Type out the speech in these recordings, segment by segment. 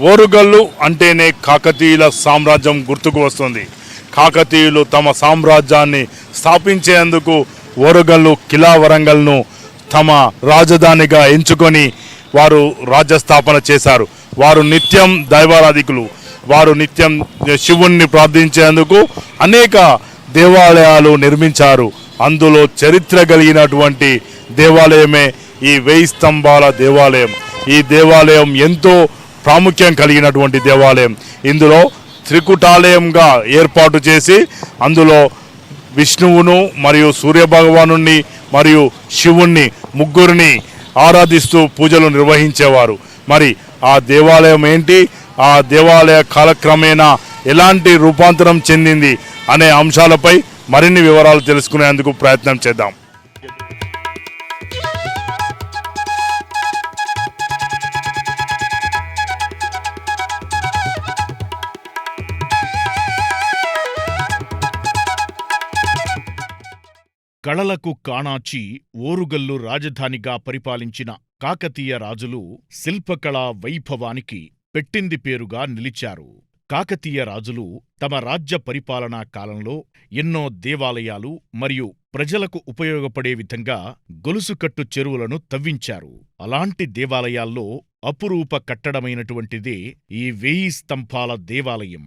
ఓరుగల్లు అంటేనే కాకతీయుల సామ్రాజ్యం గుర్తుకు వస్తుంది. కాకతీయులు తమ సామ్రాజ్యాన్ని స్థాపించేందుకు ఓరుగల్లు కిలా వరంగల్ను తమ రాజధానిగా ఎంచుకొని వారు రాజ్యస్థాపన చేశారు. వారు నిత్యం దైవారాధికులు. వారు నిత్యం శివుణ్ణి ప్రార్థించేందుకు అనేక దేవాలయాలు నిర్మించారు. అందులో చరిత్ర కలిగినటువంటి దేవాలయమే ఈ 1000 స్తంభాల దేవాలయం. ఈ దేవాలయం ఎంతో ప్రాముఖ్యం కలిగినటువంటి దేవాలయం. ఇందులో త్రికుటాలయంగా ఏర్పాటు చేసి అందులో విష్ణువును మరియు సూర్యభగవాను మరియు శివుణ్ణి ముగ్గురిని ఆరాధిస్తూ పూజలు నిర్వహించేవారు. మరి ఆ దేవాలయం ఏంటి, ఆ దేవాలయ కాలక్రమేణా ఎలాంటి రూపాంతరం చెందింది అనే అంశాలపై మరిన్ని వివరాలు తెలుసుకునేందుకు ప్రయత్నం చేద్దాం. కళలకు కాణాచి ఓరుగల్లు రాజధానిగా పరిపాలించిన కాకతీయ రాజులు శిల్పకళా వైభవానికి పెట్టింది పేరుగా నిలిచారు. కాకతీయ రాజులు తమ రాజ్య పరిపాలనా కాలంలో ఎన్నో దేవాలయాలు మరియు ప్రజలకు ఉపయోగపడే విధంగా గొలుసుకట్టు చెరువులను తవ్వించారు. అలాంటి దేవాలయాల్లో అపురూప కట్టడమైనటువంటిదే ఈ 1000 స్తంభాల దేవాలయం.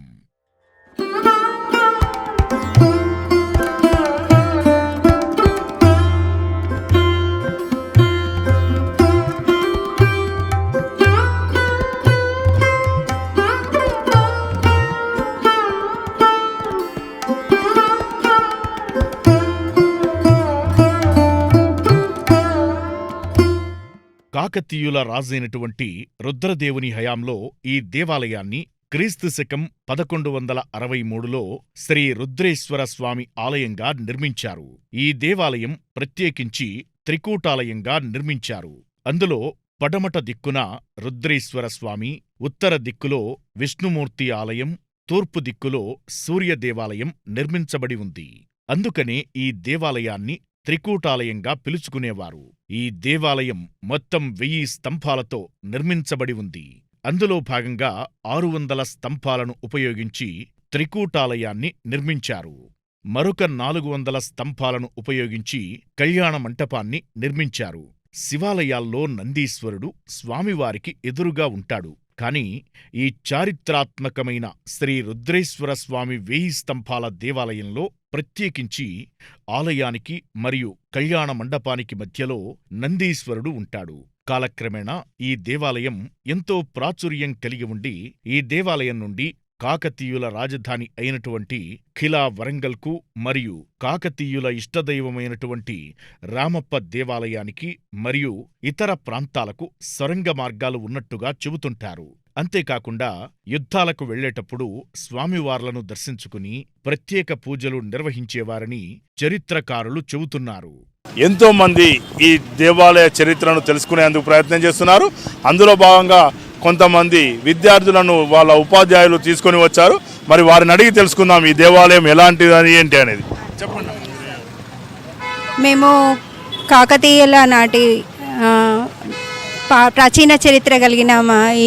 కాకతీయుల రాజైనటువంటి రుద్రదేవుని హయాంలో ఈ దేవాలయాన్ని క్రీస్తు శకం 1163లో శ్రీ రుద్రేశ్వర స్వామి ఆలయంగా నిర్మించారు. ఈ దేవాలయం ప్రత్యేకించి త్రికూటాలయంగా నిర్మించారు. అందులో పడమట దిక్కున రుద్రేశ్వర స్వామి, ఉత్తర దిక్కులో విష్ణుమూర్తి ఆలయం, తూర్పు దిక్కులో సూర్య దేవాలయం నిర్మించబడి ఉంది. అందుకనే ఈ దేవాలయాన్ని త్రికూటాలయంగా పిలుచుకునేవారు. ఈ దేవాలయం మొత్తం 1000 స్తంభాలతో నిర్మించబడి ఉంది. అందులో భాగంగా 600 స్తంభాలను ఉపయోగించి త్రికూటాలయాన్ని నిర్మించారు. మరొక 400 స్తంభాలను ఉపయోగించి కళ్యాణ మంటపాన్ని నిర్మించారు. శివాలయాల్లో నందీశ్వరుడు స్వామివారికి ఎదురుగా ఉంటాడు. కాని ఈ చారిత్రాత్మకమైన శ్రీ రుద్రేశ్వర స్వామి 1000 స్తంభాల దేవాలయంలో ప్రత్యేకించి ఆలయానికి మరియు కళ్యాణ మండపానికి మధ్యలో నందీశ్వరుడు ఉంటాడు. కాలక్రమేణా ఈ దేవాలయం ఎంతో ప్రాచుర్యం కలిగి ఉండి ఈ దేవాలయం నుండి కాకతీయుల రాజధాని అయినటువంటి ఖిలా వరంగల్కు మరియు కాకతీయుల ఇష్టదైవమైనటువంటి రామప్ప దేవాలయానికి మరియు ఇతర ప్రాంతాలకు సొరంగ మార్గాలు ఉన్నట్టుగా చెబుతుంటారు. అంతేకాకుండా యుద్ధాలకు వెళ్లేటప్పుడు స్వామివార్లను దర్శించుకుని ప్రత్యేక పూజలు నిర్వహించేవారని చరిత్రకారులు చెబుతున్నారు. ఎంతో మంది ఈ దేవాలయ చరిత్రను తెలుసుకునేందుకు ప్రయత్నం చేస్తున్నారు. అందులో భాగంగా కొంతమంది విద్యార్థులను వాళ్ళ ఉపాధ్యాయులు తీసుకొని వచ్చారు. మరి వారిని అడిగి తెలుసుకుందాం ఈ దేవాలయం ఎలాంటిదని ఏంటి అనేది. చెప్పండి. మేము కాకతీయుల నాటి ప్రాచీన చరిత్ర కలిగిన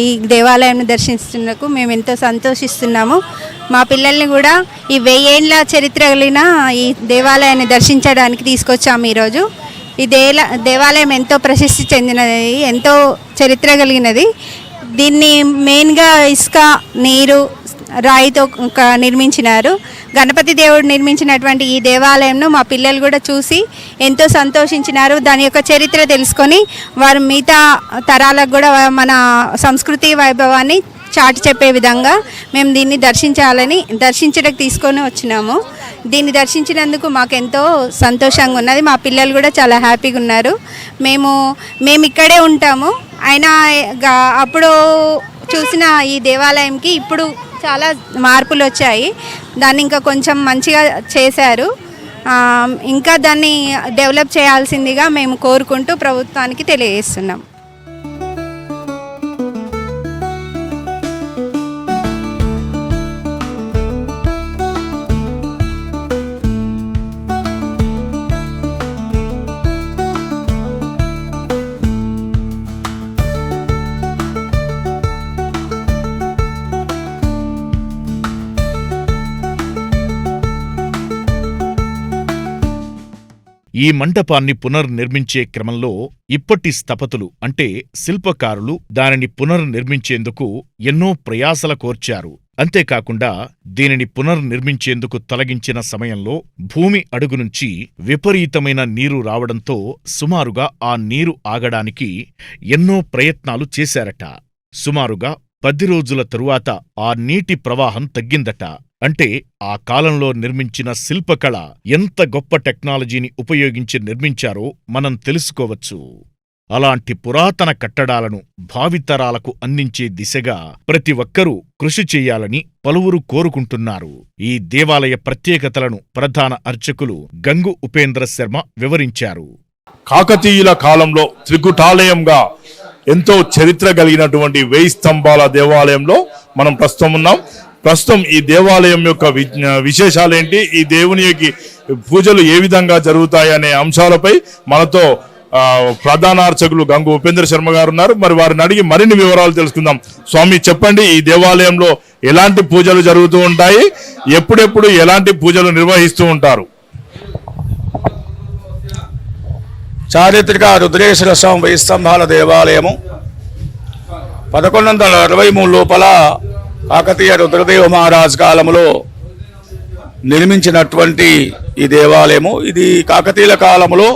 ఈ దేవాలయాన్ని దర్శిస్తున్నందుకు మేము ఎంతో సంతోషిస్తున్నాము. మా పిల్లల్ని కూడా ఈ 1000 ఏళ్ల చరిత్ర కలిగిన ఈ దేవాలయాన్ని దర్శించడానికి తీసుకొచ్చాము ఈరోజు. ఈ దేవాలయం ఎంతో ప్రసిద్ధి చెందినది, ఎంతో చరిత్ర కలిగినది. దీన్ని మెయిన్గా ఇసుక, నీరు, రాయితో నిర్మించినారు. గణపతి దేవుడు నిర్మించినటువంటి ఈ దేవాలయంను మా పిల్లలు కూడా చూసి ఎంతో సంతోషించినారు. దాని యొక్క చరిత్ర తెలుసుకొని వారు మిగతా తరాలకు కూడా మన సంస్కృతి వైభవాన్ని చాటి చెప్పే విధంగా మేము దీన్ని దర్శించడానికి తీసుకొని వచ్చినాము. దీన్ని దర్శించినందుకు మాకెంతో సంతోషంగా ఉన్నది. మా పిల్లలు కూడా చాలా హ్యాపీగా ఉన్నారు. మేము ఇక్కడే ఉంటాము. అయినా అప్పుడు చూసిన ఈ దేవాలయంకి ఇప్పుడు చాలా మార్పులు వచ్చాయి. దాన్ని ఇంకా కొంచెం మంచిగా చేశారు. ఇంకా దాన్ని డెవలప్ చేయాల్సిందిగా మేము కోరుకుంటూ ప్రభుత్వానికి తెలియజేస్తున్నాం. ఈ మంటపాన్ని పునర్నిర్మించే క్రమంలో ఇప్పటి స్థపతులు అంటే శిల్పకారులు దానిని పునర్నిర్మించేందుకు ఎన్నో ప్రయాసల కోర్చారు. అంతేకాకుండా దీనిని పునర్నిర్మించేందుకు తొలగించిన సమయంలో భూమి అడుగు నుంచి విపరీతమైన నీరు రావడంతో సుమారుగా ఆ నీరు ఆగడానికి ఎన్నో ప్రయత్నాలు చేశారట. సుమారుగా 10 రోజుల తరువాత ఆ నీటి ప్రవాహం తగ్గిందట. అంటే ఆ కాలంలో నిర్మించిన శిల్పకళ ఎంత గొప్ప టెక్నాలజీని ఉపయోగించి నిర్మించారో మనం తెలుసుకోవచ్చు. అలాంటి పురాతన కట్టడాలను భావితరాలకు అందించే దిశగా ప్రతి ఒక్కరూ కృషి చెయ్యాలని పలువురు కోరుకుంటున్నారు. ఈ దేవాలయ ప్రత్యేకతలను ప్రధాన అర్చకులు గంగు ఉపేంద్ర శర్మ వివరించారు. కాకతీయుల కాలంలో త్రికుటాలయంగా ఎంతో చరిత్ర కలిగినటువంటి 1000 స్తంభాల దేవాలయంలో మనం ప్రస్తుతం ఉన్నాం. ప్రస్తుతం ఈ దేవాలయం యొక్క విశేషాలేంటి, ఈ దేవునికి పూజలు ఏ విధంగా జరుగుతాయి అనే అంశాలపై మనతో ప్రధాన అర్చకులు గంగు ఉపేంద్ర శర్మ గారు ఉన్నారు. మరి వారిని అడిగి మరిన్ని వివరాలు తెలుసుకుందాం. స్వామి, చెప్పండి, ఈ దేవాలయంలో ఎలాంటి పూజలు జరుగుతూ ఉంటాయి, ఎప్పుడెప్పుడు ఎలాంటి పూజలు నిర్వహిస్తూ ఉంటారు? చారిత్రక రుద్రేశ్వర స్వామి 1000 స్తంభాల దేవాలయము 1163 లోపల కాకతీయ రుద్రదేవ మహారాజ్ కాలంలో నిర్మించినటువంటి ఈ దేవాలయము. ఇది కాకతీయుల కాలంలో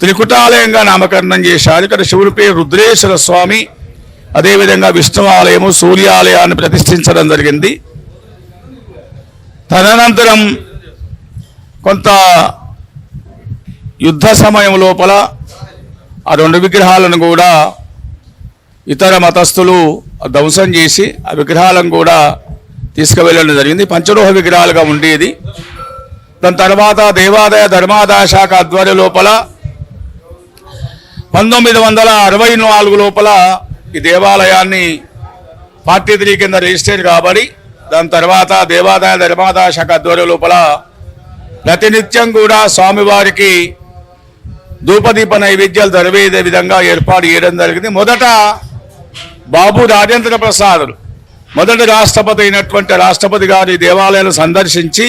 త్రికుటాలయంగా నామకరణం చేశారు. ఇక్కడ శివుడి పేరు రుద్రేశ్వర స్వామి, అదేవిధంగా విష్ణు ఆలయము, సూర్యాలయాన్ని ప్రతిష్ఠించడం జరిగింది. తదనంతరం కొంత యుద్ధ సమయం లోపల ఆ 2 విగ్రహాలను కూడా ఇతర మతస్థులు ధ్వంసం చేసి ఆ విగ్రహాలను కూడా తీసుకువెళ్ళడం జరిగింది. పంచలోహ విగ్రహాలుగా ఉండేది. దాని తర్వాత దేవాదాయ ధర్మాదాయ శాఖ ఆధ్వర్య లోపల 1964 లోపల ఈ దేవాలయాన్ని పార్టీ 3 కింద రిజిస్టర్ కాబడి దాని తర్వాత దేవాదాయ ధర్మాదాయ శాఖ ఆధ్వర్య లోపల ప్రతినిత్యం కూడా స్వామివారికి ధూపదీప నైవేద్యాలు జరిగే విధంగా ఏర్పాటు చేయడం జరిగింది. మొదట బాబు రాజేంద్ర ప్రసాద్ మొదటి రాష్ట్రపతి అయినటువంటి రాష్ట్రపతి గారు ఈ దేవాలయాన్ని సందర్శించి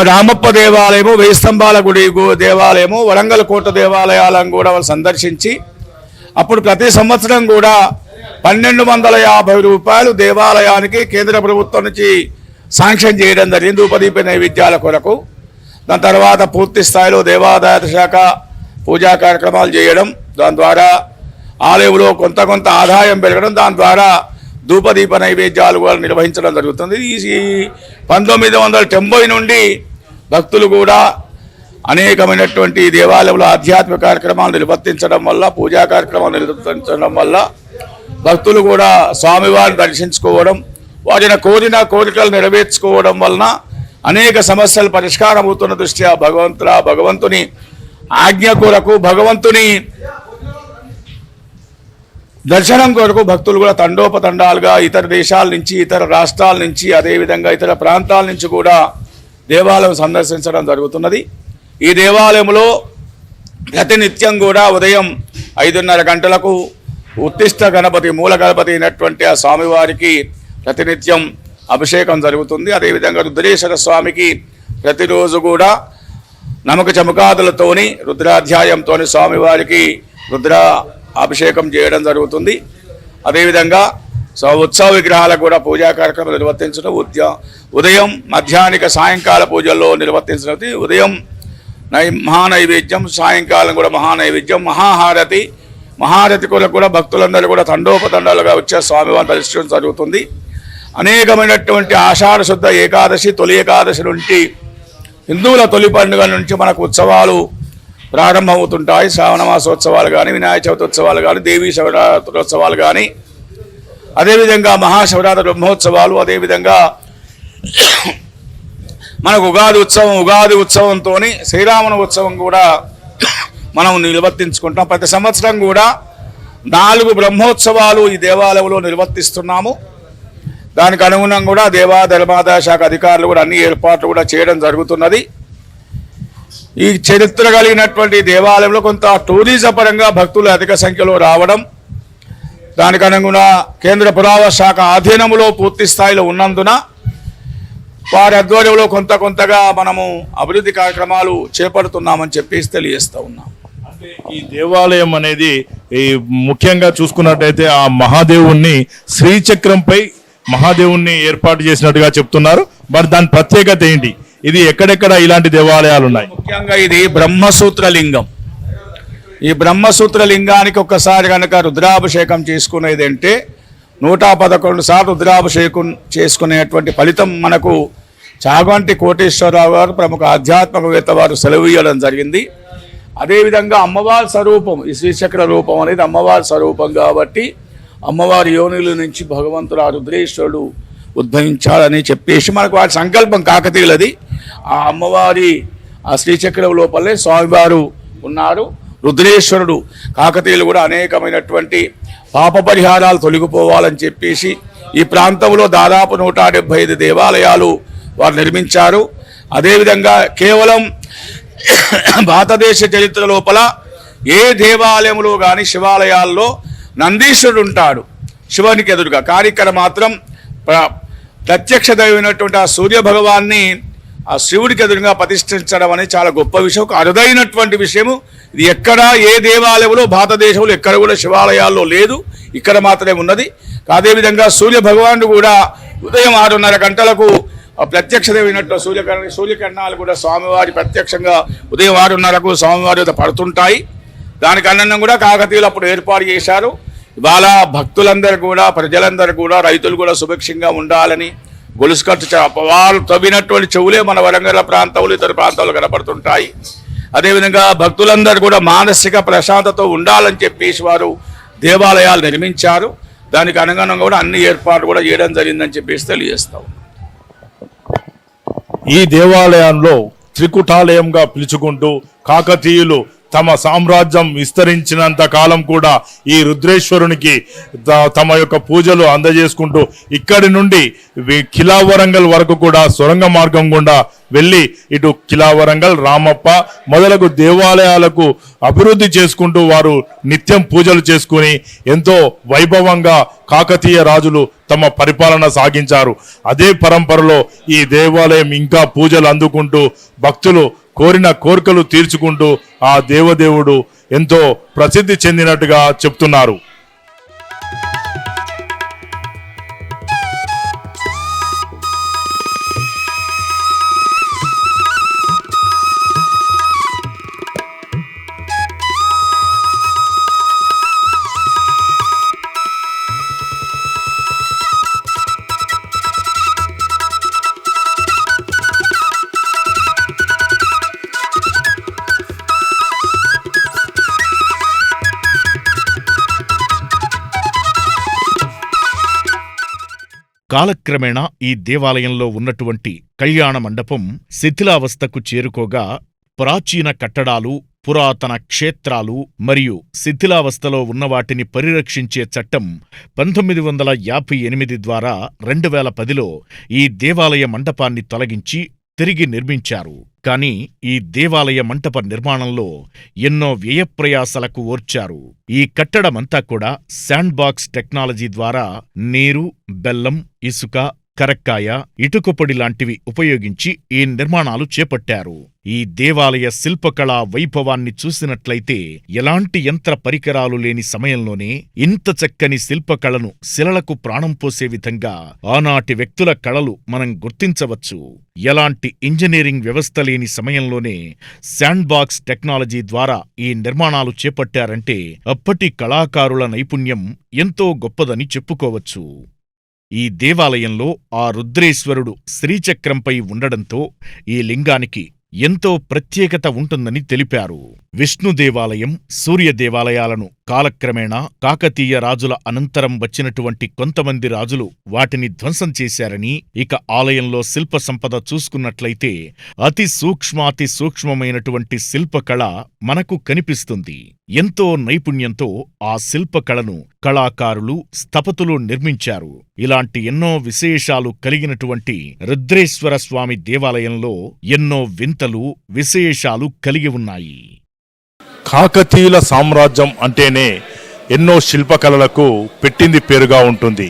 రామప్ప దేవాలయము, 1000 స్తంభాల గుడి దేవాలయము, వరంగల్ కోట దేవాలయాలను కూడా వాళ్ళు సందర్శించి అప్పుడు ప్రతి సంవత్సరం కూడా 1250 రూపాయలు దేవాలయానికి కేంద్ర ప్రభుత్వం నుంచి శాంక్షన్ చేయడం జరిగింది ధూపదీప నైవేద్యాల కొరకు. దాని తర్వాత పూర్తి స్థాయిలో దేవాదాయ శాఖ పూజా కార్యక్రమాలు చేయడం, దాని ద్వారా ఆలయంలో కొంత ఆదాయం పెరగడం, దాని ద్వారా ధూపదీప నైవేద్యాలు కూడా నిర్వహించడం జరుగుతుంది. ఈ 1990 నుండి భక్తులు కూడా అనేకమైనటువంటి దేవాలయంలో ఆధ్యాత్మిక కార్యక్రమాలు నిర్వర్తించడం వల్ల, పూజా కార్యక్రమాలు నిర్వర్తించడం వల్ల భక్తులు కూడా స్వామివారిని దర్శించుకోవడం, వారిని కోరిన కోరికలు నెరవేర్చుకోవడం వలన అనేక సమస్యలు పరిష్కారం అవుతున్న దృష్ట్యా భగవంతుని ఆజ్ఞ కొరకు, భగవంతుని దర్శనం కొరకు భక్తులు కూడా తండోపతండాలుగా ఇతర దేశాల నుంచి, ఇతర రాష్ట్రాల నుంచి, అదేవిధంగా ఇతర ప్రాంతాల నుంచి కూడా దేవాలయం సందర్శించడం జరుగుతున్నది. ఈ దేవాలయంలో ప్రతినిత్యం కూడా ఉదయం 5:30 గంటలకు ఉత్తిష్ట గణపతి, మూల గణపతి అయినటువంటి ఆ స్వామివారికి ప్రతినిత్యం అభిషేకం జరుగుతుంది. అదేవిధంగా రుద్రేశ్వర స్వామికి ప్రతిరోజు కూడా నమక చమకాదులతోని రుద్రాధ్యాయంతో స్వామివారికి రుద్ర అభిషేకం చేయడం జరుగుతుంది. అదేవిధంగా ఉత్సవ విగ్రహాలకు కూడా పూజా కార్యక్రమం నిర్వర్తించడం, ఉదయం మధ్యాహ్నిక సాయంకాల పూజల్లో నిర్వర్తించడం, ఉదయం మహానైవేద్యం, సాయంకాలం కూడా మహానైవేద్యం, మహారతి కొరకు కూడా భక్తులందరూ కూడా తండోపతండాలుగా వచ్చే స్వామివారిని దర్శించడం జరుగుతుంది. అనేకమైనటువంటి ఆషాఢ శుద్ధ ఏకాదశి, తొలి ఏకాదశి నుండి హిందువుల తొలి పండుగ నుంచి మనకు ఉత్సవాలు ప్రారంభమవుతుంటాయి. శ్రావణ మాసోత్సవాలు కానీ, వినాయక చవితి ఉత్సవాలు కానీ, దేవీ శివరాత్రోత్సవాలు కానీ, అదేవిధంగా మహాశివరాత్రి బ్రహ్మోత్సవాలు, అదేవిధంగా మనకు ఉగాది ఉత్సవంతో శ్రీరామన ఉత్సవం కూడా మనం నిర్వర్తించుకుంటాం. ప్రతి సంవత్సరం కూడా 4 బ్రహ్మోత్సవాలు ఈ దేవాలయంలో నిర్వర్తిస్తున్నాము. దానికి అనుగుణంగా కూడా ధర్మాదాయ శాఖ అధికారులు కూడా అన్ని ఏర్పాట్లు కూడా చేయడం జరుగుతున్నది. ఈ చరిత్ర కలిగినటువంటి దేవాలయంలో కొంత టూరిజం పరంగా భక్తులు అధిక సంఖ్యలో రావడం, దానికి అనుగుణ కేంద్ర పురావస్తు శాఖ ఆధీనంలో పూర్తి స్థాయిలో ఉన్నందున వారి ఆధ్వర్యంలో కొంతగా మనము అభివృద్ధి కార్యక్రమాలు చేపడుతున్నామని చెప్పేసి తెలియజేస్తూ ఉన్నాం. అంటే ఈ దేవాలయం అనేది ఈ ముఖ్యంగా చూసుకున్నట్టయితే ఆ మహాదేవుణ్ణి శ్రీచక్రంపై మహాదేవుణ్ణి ఏర్పాటు చేసినట్టుగా చెప్తున్నారు. మరి దాని ప్రత్యేకత ఏంటి? ఇది ఎక్కడెక్కడ ఇలాంటి దేవాలయాలు ఉన్నాయి? ముఖ్యంగా ఇది బ్రహ్మసూత్ర లింగం. ఈ బ్రహ్మసూత్ర లింగానికి ఒక్కసారి కనుక రుద్రాభిషేకం చేసుకునేది అంటే 111 సార్లు రుద్రాభిషేకం చేసుకునేటువంటి ఫలితం మనకు చాగంటి కోటేశ్వరరావు గారు ప్రముఖ ఆధ్యాత్మికవేత్త వారు సెలవు ఇవ్వడం జరిగింది. అదేవిధంగా అమ్మవారి స్వరూపం, ఈ శ్రీచక్ర రూపం అనేది అమ్మవారి స్వరూపం కాబట్టి అమ్మవారి యోనిల నుంచి భగవంతుడు ఆ రుద్రేశ్వరుడు ఉద్భవించాలని చెప్పేసి మనకు వారి సంకల్పం కాకతీయులది. ఆ అమ్మవారి ఆ శ్రీచక్రం లోపలే స్వామివారు ఉన్నారు. రుద్రేశ్వరుడు కాకతీయులు కూడా అనేకమైనటువంటి పాప పరిహారాలు తొలగిపోవాలని చెప్పేసి ఈ ప్రాంతంలో దాదాపు 175 దేవాలయాలు వారు నిర్మించారు. అదేవిధంగా కేవలం భారతదేశ చరిత్ర లోపల ఏ దేవాలయంలో కానీ శివాలయాల్లో నందీశ్వరుడు ఉంటాడు శివునికి ఎదురుగా, కానీ ఇక్కడ మాత్రం ప్రత్యక్ష దైవమైనటువంటి ఆ సూర్య భగవాన్ని ఆ శివుడికి ఎదురుగా ప్రతిష్ఠించడం అనేది చాలా గొప్ప విషయం, ఒక అరుదైనటువంటి విషయము. ఇది ఎక్కడ ఏ దేవాలయంలో భారతదేశంలో ఎక్కడ కూడా శివాలయాల్లో లేదు, ఇక్కడ మాత్రమే ఉన్నది. అదేవిధంగా సూర్య భగవానుడు కూడా ఉదయం 6:30 గంటలకు ప్రత్యక్ష దైవమైనట్టు సూర్యకిరణాలు కూడా స్వామివారి ప్రత్యక్షంగా ఉదయం 6:30కు స్వామివారి వద్ద పడుతుంటాయి. దానికి అన్నం కూడా కాకతీయులు అప్పుడు ఏర్పాటు చేశారు. ఇవాళ భక్తులందరూ కూడా, ప్రజలందరూ కూడా, రైతులు కూడా సుభిక్షంగా ఉండాలని గొలుసు కట్టు వాళ్ళు తవ్వినటువంటి చెవులే మన వరంగల్ ప్రాంతంలో ఇతర ప్రాంతాల్లో కనపడుతుంటాయి. అదేవిధంగా భక్తులందరూ కూడా మానసిక ప్రశాంతతో ఉండాలని చెప్పేసి వారు దేవాలయాలు నిర్మించారు. దానికి అనుగుణంగా కూడా అన్ని ఏర్పాట్లు కూడా చేయడం జరిగిందని చెప్పేసి తెలియజేస్తాం. ఈ దేవాలయంలో త్రికుటాలయంగా పిలుచుకుంటూ కాకతీయులు తమ సామ్రాజ్యం విస్తరించినంత కాలం కూడా ఈ రుద్రేశ్వరునికి తమ యొక్క పూజలు అందజేసుకుంటూ ఇక్కడి నుండి కిలా వరంగల్ వరకు కూడా సొరంగ మార్గం గుండా వెళ్ళి ఇటు కిలా వరంగల్, రామప్ప మొదలగు దేవాలయాలకు అభివృద్ధి చేసుకుంటూ వారు నిత్యం పూజలు చేసుకుని ఎంతో వైభవంగా కాకతీయ రాజులు తమ పరిపాలన సాగించారు. అదే పరంపరలో ఈ దేవాలయం ఇంకా పూజలు అందుకుంటూ భక్తులు కోరిన కోరికలు తీర్చుకుంటూ ఆ దేవదేవుడు ఎంతో ప్రసిద్ధి చెందినట్టుగా చెప్తున్నారు. కాలక్రమేణా ఈ దేవాలయంలో ఉన్నటువంటి కళ్యాణ మండపం శిథిలావస్థకు చేరుకోగా ప్రాచీన కట్టడాలు, పురాతన క్షేత్రాలు మరియు శిథిలావస్థలో ఉన్నవాటిని పరిరక్షించే చట్టం 1958 ద్వారా 2010లో ఈ దేవాలయ మండపాన్ని తొలగించి తిరిగి నిర్మించారు. కాని ఈ దేవాలయ మంటప నిర్మాణంలో ఎన్నో వ్యయప్రయాసలకు ఓర్చారు. ఈ కట్టడమంతా కూడా శాండ్ బాక్స్ టెక్నాలజీ ద్వారా నీరు, బెల్లం, ఇసుక, కరక్కాయ, ఇటుకపొడి లాంటివి ఉపయోగించి ఈ నిర్మాణాలు చేపట్టారు. ఈ దేవాలయ శిల్పకళా వైభవాన్ని చూసినట్లయితే ఎలాంటి యంత్ర పరికరాలు లేని సమయంలోనే ఇంత చక్కని శిల్పకళను శిలలకు ప్రాణం పోసే విధంగా ఆనాటి వ్యక్తుల కళలు మనం గుర్తించవచ్చు. ఎలాంటి ఇంజనీరింగ్ వ్యవస్థ లేని సమయంలోనే శాండ్ బాక్స్ టెక్నాలజీ ద్వారా ఈ నిర్మాణాలు చేపట్టారంటే అప్పటి కళాకారుల నైపుణ్యం ఎంతో గొప్పదని చెప్పుకోవచ్చు. ఈ దేవాలయంలో ఆ రుద్రేశ్వరుడు శ్రీచక్రంపై ఉండడంతో ఈ లింగానికి ఎంతో ప్రత్యేకత ఉంటుందని తెలిపారు. విష్ణు దేవాలయం, సూర్య దేవాలయాలను కాలక్రమేణా కాకతీయ రాజుల అనంతరం వచ్చినటువంటి కొంతమంది రాజులు వాటిని ధ్వంసం చేశారని, ఇక ఆలయంలో శిల్ప సంపద చూసుకున్నట్లయితే అతి సూక్ష్మమైనటువంటి శిల్పకళ మనకు కనిపిస్తుంది. ఎంతో నైపుణ్యంతో ఆ శిల్పకళను కళాకారులు, స్థపతులు నిర్మించారు. ఇలాంటి ఎన్నో విశేషాలు కలిగినటువంటి రుద్రేశ్వర స్వామి దేవాలయంలో ఎన్నో వింతలు, విశేషాలు కలిగి ఉన్నాయి. కాకతీయుల సామ్రాజ్యం అంటేనే ఎన్నో శిల్పకళలకు పెట్టింది పేరుగా ఉంటుంది.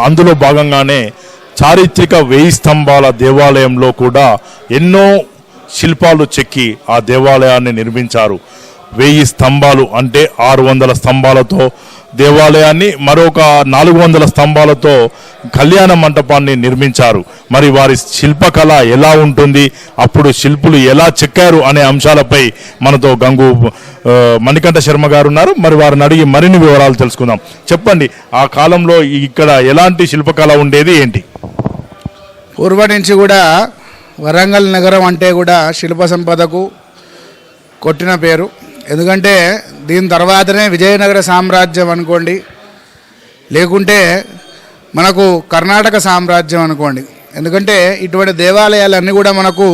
అందులో భాగంగానే చారిత్రక 1000 స్తంభాల దేవాలయంలో కూడా ఎన్నో శిల్పాలు చెక్కి ఆ దేవాలయాన్ని నిర్మించారు. 1000 స్తంభాలు అంటే 600 స్తంభాలతో దేవాలయాన్ని, మరొక 400 స్తంభాలతో కళ్యాణ మంటపాన్ని నిర్మించారు. మరి వారి శిల్పకళ ఎలా ఉంటుంది, అప్పుడు శిల్పులు ఎలా చెక్కారు అనే అంశాలపై మనతో గంగు మణికంఠ శర్మ గారు ఉన్నారు. మరి వారిని అడిగి మరిన్ని వివరాలు తెలుసుకుందాం. చెప్పండి, ఆ కాలంలో ఇక్కడ ఎలాంటి శిల్పకళ ఉండేది, ఏంటి? పూర్వం నుంచి కూడా వరంగల్ నగరం అంటే కూడా శిల్ప సంపదకు కొట్టిన పేరు. ఎందుకంటే దీని తర్వాతనే విజయనగర సామ్రాజ్యం అనుకోండి, లేకుంటే మనకు కర్ణాటక సామ్రాజ్యం అనుకోండి. ఎందుకంటే ఇటువంటి దేవాలయాలన్నీ కూడా మనకు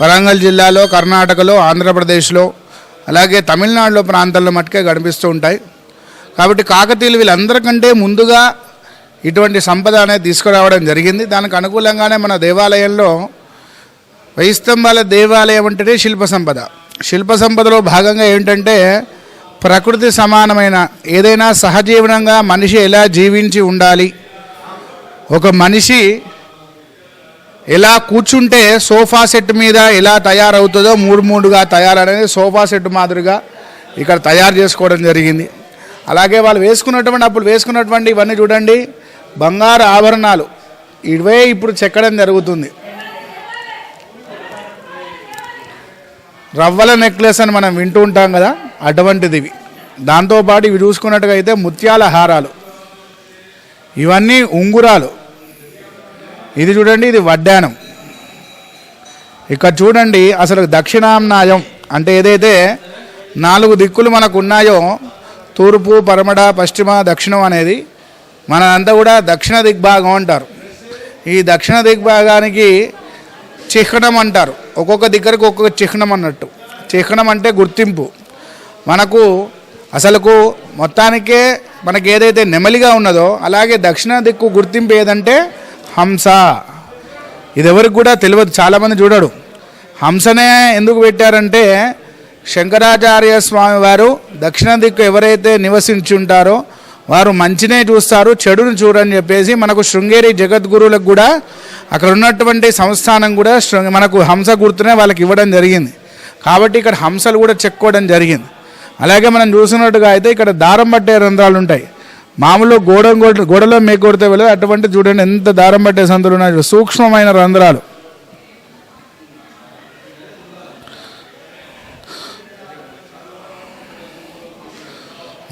వరంగల్ జిల్లాలో, కర్ణాటకలో, ఆంధ్రప్రదేశ్లో, అలాగే తమిళనాడులో ప్రాంతాల్లో మట్టుకే కనిపిస్తూ ఉంటాయి. కాబట్టి కాకతీయులు వీళ్ళందరికంటే ముందుగా ఇటువంటి సంపద అనేది తీసుకురావడం జరిగింది. దానికి అనుకూలంగానే మన దేవాలయంలో 1000 స్తంభాల దేవాలయం అంటేనే శిల్ప సంపద. శిల్ప సంపదలో భాగంగా ఏంటంటే ప్రకృతి సమానమైన ఏదైనా సహజీవనంగా మనిషి ఎలా జీవించి ఉండాలి, ఒక మనిషి ఎలా కూర్చుంటే సోఫా సెట్ మీద ఎలా తయారవుతుందో మూడుగా తయారనేది సోఫా సెట్ మాదిరిగా ఇక్కడ తయారు చేసుకోవడం జరిగింది. అలాగే వాళ్ళు అప్పుడు వేసుకున్నటువంటి ఇవన్నీ చూడండి, బంగారు ఆభరణాలు ఇవే ఇప్పుడు చెక్కడం జరుగుతుంది. రవ్వల నెక్లెస్ అని మనం వింటూ ఉంటాం కదా, అటువంటిది ఇవి. దాంతోపాటు ఇవి చూసుకున్నట్టుగా అయితే ముత్యాల హారాలు, ఇవన్నీ ఉంగురాలు. ఇది చూడండి, ఇది వడ్డానం. ఇక్కడ చూడండి, అసలు దక్షిణామ్నాయం అంటే ఏదైతే 4 దిక్కులు మనకు ఉన్నాయో, తూర్పు, పరమడ, పశ్చిమ, దక్షిణం అనేది మనంతా కూడా దక్షిణ దిగ్భాగం అంటారు. ఈ దక్షిణ దిగ్భాగానికి చిహ్నం అంటారు. ఒక్కొక్క దగ్గరకు ఒక్కొక్క చిహ్నం అన్నట్టు. చిహ్నం అంటే గుర్తింపు. మనకు అసలుకు మొత్తానికే మనకి ఏదైతే నెమలిగా ఉన్నదో, అలాగే దక్షిణ దిక్కు గుర్తింపు ఏదంటే హంస. ఇది ఎవరికి కూడా తెలియదు, చాలామంది చూడడు. హంసనే ఎందుకు పెట్టారంటే శంకరాచార్య స్వామి వారు దక్షిణ దిక్కు ఎవరైతే నివసించి ఉంటారో వారు మంచినే చూస్తారు, చెడును చూడని చెప్పేసి మనకు శృంగేరి జగద్గురువులకు కూడా అక్కడ ఉన్నటువంటి సంస్థానం కూడా మనకు హంస గుర్తునే వాళ్ళకి ఇవ్వడం జరిగింది. కాబట్టి ఇక్కడ హంసలు కూడా చెక్కోవడం జరిగింది. అలాగే మనం చూసినట్టుగా అయితే ఇక్కడ దారం పట్టే రంధ్రాలు ఉంటాయి. మామూలు గోడలో మేకొడితే వెళ్ళదు, అటువంటి చూడండి ఎంత దారం పట్టే సందులు ఉన్నాయి, సూక్ష్మమైన రంధ్రాలు.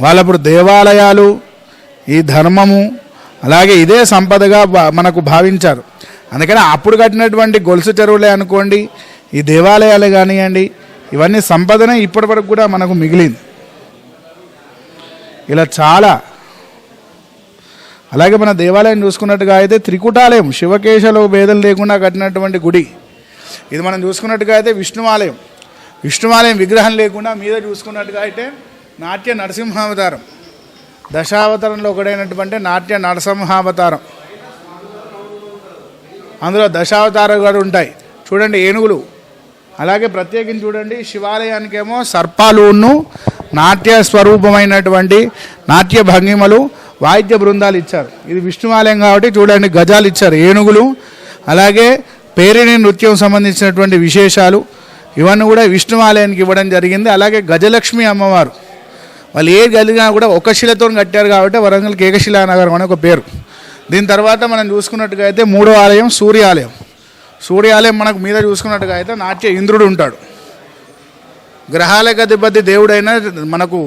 వాళ్ళప్పుడు దేవాలయాలు, ఈ ధర్మము, అలాగే ఇదే సంపదగా మనకు భావించారు. అందుకని అప్పుడు కట్టినటువంటి గొలుసు చెరువులే అనుకోండి, ఈ దేవాలయాలే కానివ్వండి, ఇవన్నీ సంపదనే ఇప్పటి వరకు కూడా మనకు మిగిలింది. ఇలా చాలా. అలాగే మన దేవాలయం చూసుకున్నట్టుగా అయితే త్రికుటాలయం, శివకేశలో భేదం లేకుండా కట్టినటువంటి గుడి. ఇది మనం చూసుకున్నట్టుగా అయితే విష్ణువాలయం. విష్ణువాలయం విగ్రహం లేకుండా మీద చూసుకున్నట్టుగా అయితే నాట్య నరసింహావతారం, దశావతారంలో ఒకడైనటువంటి నాట్య నరసింహావతారం. అందులో దశావతారాలు కూడా ఉంటాయి. చూడండి ఏనుగులు. అలాగే ప్రత్యేకించి చూడండి శివాలయానికేమో సర్పాలును నాట్య స్వరూపమైనటువంటి నాట్య భంగిమలు, వాయిద్య బృందాలు ఇచ్చారు. ఇది విష్ణువాలయం కాబట్టి చూడండి గజాలు ఇచ్చారు, ఏనుగులు. అలాగే పేరిణి నృత్యం సంబంధించినటువంటి విశేషాలు ఇవన్నీ కూడా విష్ణువాలయానికి ఇవ్వడం జరిగింది. అలాగే గజలక్ష్మి అమ్మవారు, వాళ్ళు ఏ గదిగా కూడా ఒక శిలతో కట్టారు కాబట్టి వరంగల్కి ఏకశిలానగరం అనే ఒక పేరు. దీని తర్వాత మనం చూసుకున్నట్టుగా అయితే 3వ ఆలయం సూర్యాలయం. సూర్యాలయం మనకు మీద చూసుకున్నట్టుగా అయితే నాట్య ఇంద్రుడు ఉంటాడు. గ్రహాలకు అధిపతి దేవుడైన మనకు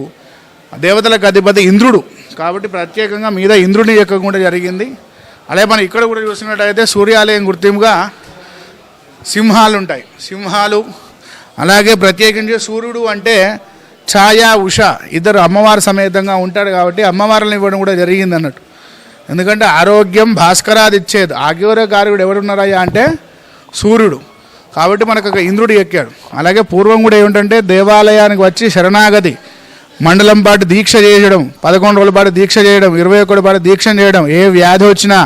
దేవతలకు అధిపతి ఇంద్రుడు కాబట్టి ప్రత్యేకంగా మీద ఇంద్రుడిని ఎక్కకుండా జరిగింది. అలాగే మనం ఇక్కడ కూడా చూసుకున్నట్టయితే సూర్యాలయం గుర్తింపుగా సింహాలు ఉంటాయి. సింహాలు, అలాగే ప్రత్యేకించి సూర్యుడు అంటే ఛాయ, ఉష ఇద్దరు అమ్మవారి సమేతంగా ఉంటాడు కాబట్టి అమ్మవారిని ఇవ్వడం కూడా జరిగింది అన్నట్టు. ఎందుకంటే ఆరోగ్యం భాస్కరాది ఇచ్చేది, ఆగ్యోరకారకుడు ఎవరున్నారయ్యా అంటే సూర్యుడు. కాబట్టి మనకు ఒక ఇంద్రుడు ఎక్కాడు. అలాగే పూర్వం కూడా ఏమిటంటే దేవాలయానికి వచ్చి శరణాగతి మండలం పాటు దీక్ష చేయడం, 11 రోజుల పాటు దీక్ష చేయడం, 21 పాటు దీక్ష చేయడం, ఏ వ్యాధి వచ్చినా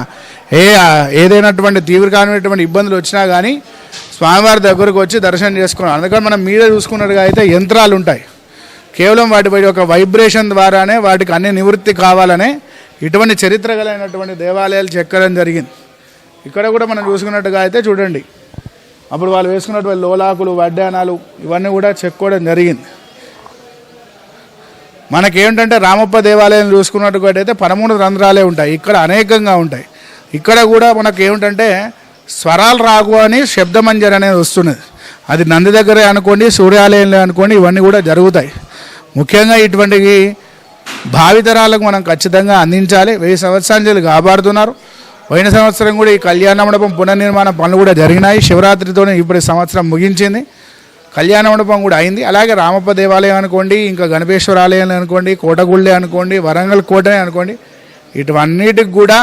ఏదైనటువంటి తీవ్రమైనటువంటి ఇబ్బందులు వచ్చినా కానీ స్వామివారి దగ్గరకు వచ్చి దర్శనం చేసుకున్నాం. అందుకని మనం మీద చూసుకున్నట్టుగా అయితే యంత్రాలు ఉంటాయి. కేవలం వాటిపై ఒక వైబ్రేషన్ ద్వారానే వాటికి అన్ని నివృత్తి కావాలనే ఇటువంటి చరిత్ర గలైనటువంటి దేవాలయాలు చెక్కడం జరిగింది. ఇక్కడ కూడా మనం చూసుకున్నట్టుగా అయితే చూడండి, అప్పుడు వాళ్ళు వేసుకున్నటువంటి లోలాకులు వడ్డానాలు ఇవన్నీ కూడా చెక్కోవడం జరిగింది. మనకేంటంటే రామప్ప దేవాలయం చూసుకున్నట్టుగా అయితే 13 రంధ్రాలే ఉంటాయి, ఇక్కడ అనేకంగా ఉంటాయి. ఇక్కడ కూడా మనకు ఏమిటంటే స్వరాలు రాగు అని శబ్దమంజరి అనేది వస్తున్నది. అది నంది దగ్గరే అనుకోండి, సూర్యాలయంలో అనుకోండి, ఇవన్నీ కూడా జరుగుతాయి. ముఖ్యంగా ఇటువంటి భావితరాలకు మనం ఖచ్చితంగా అందించాలి. 1000 సంవత్సరాలు కాపాడుతున్నారు. పోయిన సంవత్సరం కూడా ఈ కళ్యాణ మండపం పునర్నిర్మాణ పనులు కూడా జరిగినాయి. శివరాత్రితోనే ఇప్పుడు సంవత్సరం ముగించింది, కళ్యాణ మండపం కూడా అయింది. అలాగే రామప్ప దేవాలయం అనుకోండి, ఇంకా గణపేశ్వర ఆలయం అనుకోండి, కోటగుళ్ళే అనుకోండి, వరంగల్ కోటనే అనుకోండి, ఇటువన్నిటికి కూడా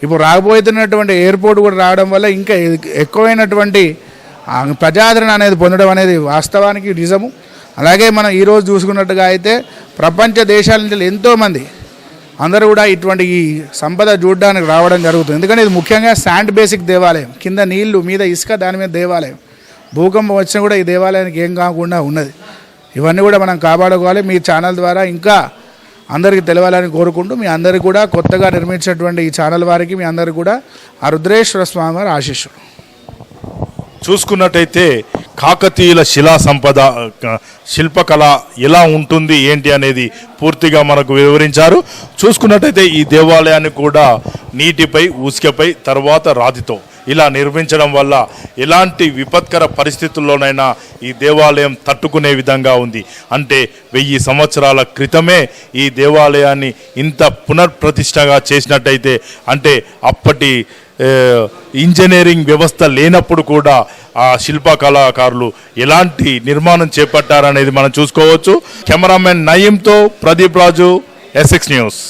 ఇప్పుడు రాబోతున్నటువంటి ఎయిర్పోర్ట్ కూడా రావడం వల్ల ఇంకా ఎక్కువైనటువంటి ప్రజాదరణ అనేది పొందడం అనేది వాస్తవానికి నిజము. అలాగే మనం ఈరోజు చూసుకున్నట్టుగా అయితే ప్రపంచ దేశాల నుంచి ఎంతోమంది అందరూ కూడా ఇటువంటి ఈ సంపద చూడడానికి రావడం జరుగుతుంది. ఎందుకంటే ఇది ముఖ్యంగా శాండ్ బేసిక్ దేవాలయం, కింద నీళ్లు మీద ఇసుక, దాని మీద దేవాలయం. భూకంపం వచ్చినా కూడా ఈ దేవాలయానికి ఏం కాకుండా ఉన్నది. ఇవన్నీ కూడా మనం కాపాడుకోవాలి. మీ ఛానల్ ద్వారా ఇంకా అందరికీ తెలవాలని కోరుకుంటూ, మీ అందరికీ కూడా కొత్తగా నిర్మించినటువంటి ఈ ఛానల్ వారికి మీ అందరికీ కూడా ఆ రుద్రేశ్వర స్వామి వారి ఆశీస్సులు. చూసుకున్నట్టయితే కాకతీయుల శిలా సంపద శిల్పకళ ఎలా ఉంటుంది ఏంటి అనేది పూర్తిగా మనకు వివరించారు. చూసుకున్నట్టయితే ఈ దేవాలయాన్ని కూడా నీటిపై, ఉసుకపై, తర్వాత రాతితో ఇలా నిర్మించడం వల్ల ఎలాంటి విపత్కర పరిస్థితుల్లోనైనా ఈ దేవాలయం తట్టుకునే విధంగా ఉంది. అంటే 1000 సంవత్సరాల క్రితమే ఈ దేవాలయాన్ని ఇంత పునర్ప్రతిష్టగా చేసినట్టయితే, అంటే అప్పటి ఇంజనీరింగ్ వ్యవస్థ లేనప్పుడు కూడా ఆ శిల్పకళాకారులు ఎలాంటి నిర్మాణం చేపట్టారనేది మనం చూసుకోవచ్చు. కెమెరామెన్ నయీంతో ప్రదీప్ రాజు, SX న్యూస్.